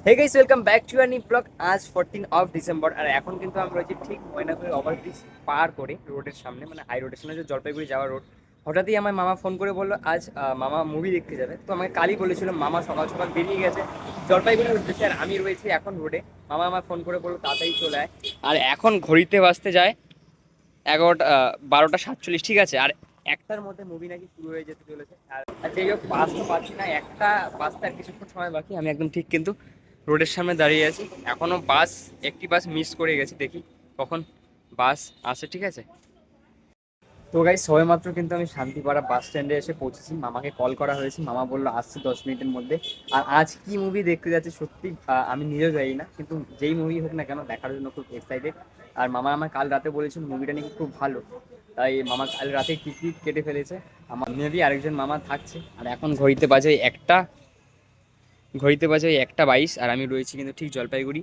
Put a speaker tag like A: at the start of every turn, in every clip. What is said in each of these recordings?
A: Hey guys, welcome back to our new blog. আজ 14 of December আর এখন কিন্তু আমরা রয়েছি ঠিক ময়নাগুড়ি ওভারব্রিজ পার করে রোডের সামনে, মানে হাই রোডের সামনে যে জলপাইগুড়ি যাওয়ার রোড। হঠাৎই আমার মামা ফোন করে বললো আজ মামা মুভি দেখতে যাবে। তো আমাকে কালই বলেছিল, মামা সকাল সকাল বেরিয়ে গেছে জলপাইগুড়ির উদ্দেশ্যে, আর আমি রয়েছি এখন রোডে। মামা আমার ফোন করে বললো তাড়াতাড়ি চলে আয়। আর এখন ঘড়িতে বাজতে যায় 12টা 47, ঠিক আছে। আর একটার মধ্যে মুভি নাকি শুরু হয়ে যেতে চলেছে। আর যাই হোক, বাস তো পাচ্ছি না, একটা বাসটা আর কিছুক্ষণ সময় বাকি। আমি একদম ঠিক কিন্তু রোডের সামনে দাঁড়িয়ে আছি। এখনও একটি বাস মিস করে গেছি, দেখি কখন বাস আসে, ঠিক আছে। তো গাইস, সবেমাত্র কিন্তু আমি শান্তিপাড়া বাস স্ট্যান্ডে এসে পৌঁছেছি। মামাকে কল করা হয়েছে, মামা বললো আসছে 10 মিনিটের মধ্যে। আর আজ কি মুভি দেখতে যাচ্ছি সত্যি আমি নিজেও জানি না, কিন্তু যেই মুভি হোক না কেন দেখার জন্য খুব এক্সাইটেড। আর মামা আমার কাল রাতে বলেছিল মুভিটা নাকি খুব ভালো, তাই মামা কাল রাতে টিকিট কেটে ফেলেছে। আমার মেবি আরেকজন মামা থাকছে। আর এখন ঘড়িতে বাজে 1টা 22, আর আমি রয়েছি কিন্তু ঠিক জলপাইগুড়ি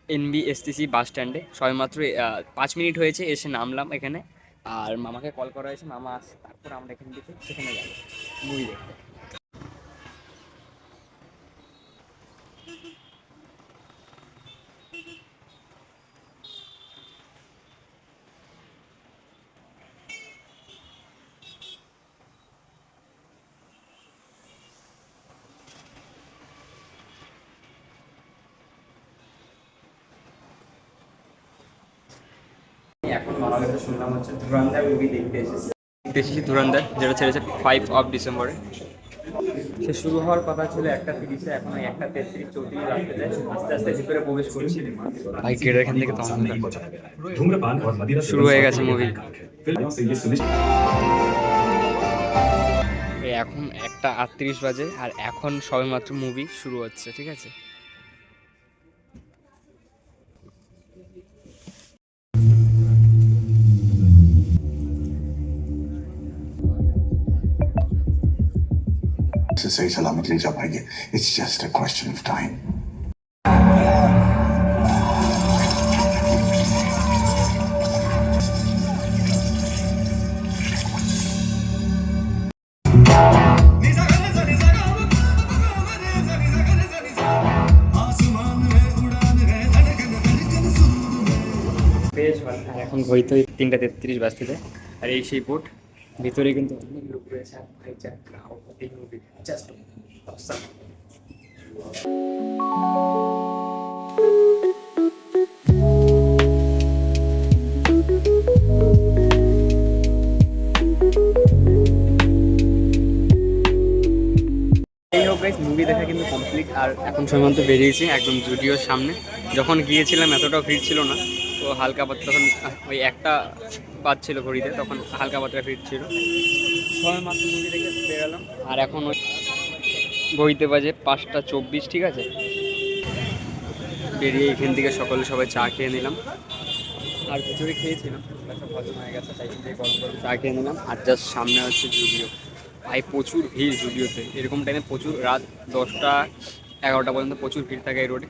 A: NBSTC বাস স্ট্যান্ডে। সবেমাত্র 5 মিনিট হয়েছে এসে নামলাম এখানে। আর মামাকে কল করা হয়েছে, মামা আসছে, তারপর আমরা এখান থেকে সেখানে যাবো মুভি দেখতে। এখন মামার কাছে শুনলাম হচ্ছে ধুরন্ধর মুভি দেখতে এসেছি ধুরন্ধর, যেটা ছেড়েছে 5 অফ ডিসেম্বরে। সে শুরু হওয়ার কথা ছিল 1টা 30-এ, এখন 1টা 33-34 বাজতে যায়। আস্তে আস্তে ভিতরে প্রবেশ করছি। ভাই গেটের এখান থেকে তো শুরু হয়ে গেছে মুভি। এখন 1টা 38 বাজে, আর এখন সবেমাত্র মুভি শুরু হচ্ছে, ঠিক আছে।
B: से सही सलामत ले जा पाएंगे। It's just a question of time.
A: বেশ ভালো। আর এখন ঘড়িতে 3টা 33 বাজতে যায়। আর এই সেই বোট, ভিতরে কিন্তু অনেক লোক রয়েছে। আর ভাই যা গ্রাহক, এই মুভি জাস্ট অসাম। এই হোক গাইস, মুভি দেখা কিন্তু কমপ্লিট। আর এখন সীমান্ত বেরিয়েছি একদম জুডিওর সামনে। যখন গিয়েছিলাম এতটাও ভিড় ছিল না, তো হালকা পাতলা, তখন ওই 1টা বাজছিল ঘড়িতে, তখন হালকা পাতলা ভিড় ছিল। সবাই মাত্র মুভি দেখে বেরালাম। আর এখন ওই ঘড়িতে বাজে 5টা 24, ঠিক আছে। বেরিয়ে এখান থেকে সবাই চা খেয়ে নিলাম। আর ভিতরে খেয়েছিলাম, সব হজম হয়ে গেছে, তাই কিন্তু গরম গরম চা খেয়ে নিলাম। আর জাস্ট সামনে হচ্ছে জুডিও। ভাই প্রচুর ভিড় জুডিওতে, এরকম টাইমে প্রচুর, রাত 10টা 11টা পর্যন্ত প্রচুর ভিড় থাকে এই রোডে।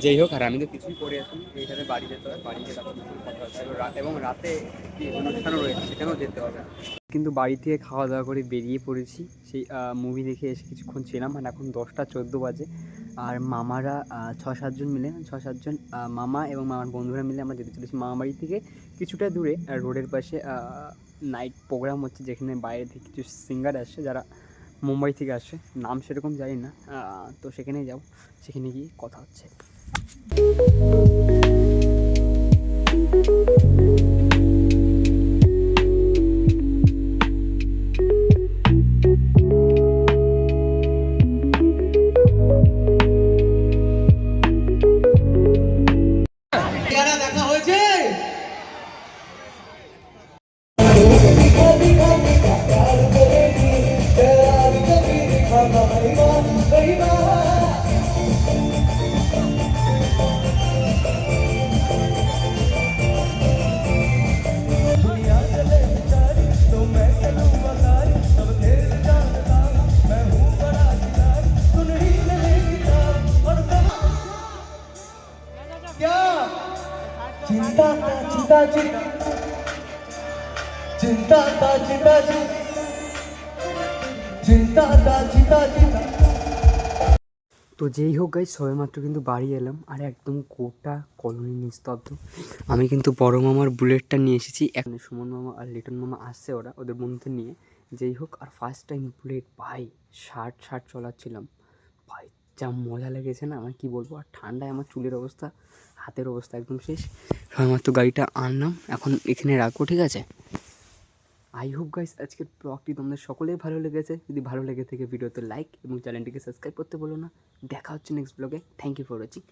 A: যেই হোক, আর আমি তো কিছুই করে আসি, এইখানে বাড়ি যেতে হবে, বাড়ি গেলে কথা হচ্ছে। এবং রাতে কি অনুষ্ঠানও রয়েছে, সেখানেও যেতে হবে। কিন্তু বাড়ি থেকে খাওয়া দাওয়া করে বেরিয়ে পড়েছি, সেই মুভি দেখে এসে কিছুক্ষণ ছিলাম। আর এখন 10টা 14 বাজে। আর মামারা 6-7 জন মিলে, 6-7 জন মামা এবং মামার বন্ধুরা মিলে আমরা যেতে চলেছি মামা বাড়ি থেকে কিছুটা দূরে রোডের পাশে নাইট প্রোগ্রাম হচ্ছে, যেখানে বাইরে থেকে কিছু সিঙ্গার আসছে, যারা মুম্বাই থেকে আসছে। নাম সেরকম জানি না, তো সেখানে যাও, সেখানে গিয়ে কথা হচ্ছে।
C: चिंता चिंता चिंता चिंता चिंता चिंता चिंता
A: তো যেই হোক গাইজ সবেমাত্র কিন্তু বাড়ি এলাম আর একদম গোটা কলোনি নিস্তব্ধ। আমি কিন্তু বড় মামার বুলেটটা নিয়ে এসেছি, এখন সুমন মামা আর লিটন মামা আসছে, ওরা ওদের বন্ধুদের নিয়ে। যেই হোক, আর ফার্স্ট টাইম বুলেট ভাই, ষাট চলাচ্ছিলাম ভাই, যা মজা লেগেছে না আমার কী বলবো। আর ঠান্ডায় আমার চুলের অবস্থা, হাতের অবস্থা একদম শেষ। সবেমাত্র গাড়িটা আনলাম, এখন এখানে রাখবো, ঠিক আছে। আই হোপ গাইস আজকের ব্লগটি তোমাদের সকলেই ভালো লেগেছে। যদি ভালো লেগে থাকে ভিডিওতে লাইক এবং চ্যানেলটিকে সাবস্ক্রাইব করতে বলো না। দেখা হচ্ছে নেক্সট ব্লগে। Thank you for watching.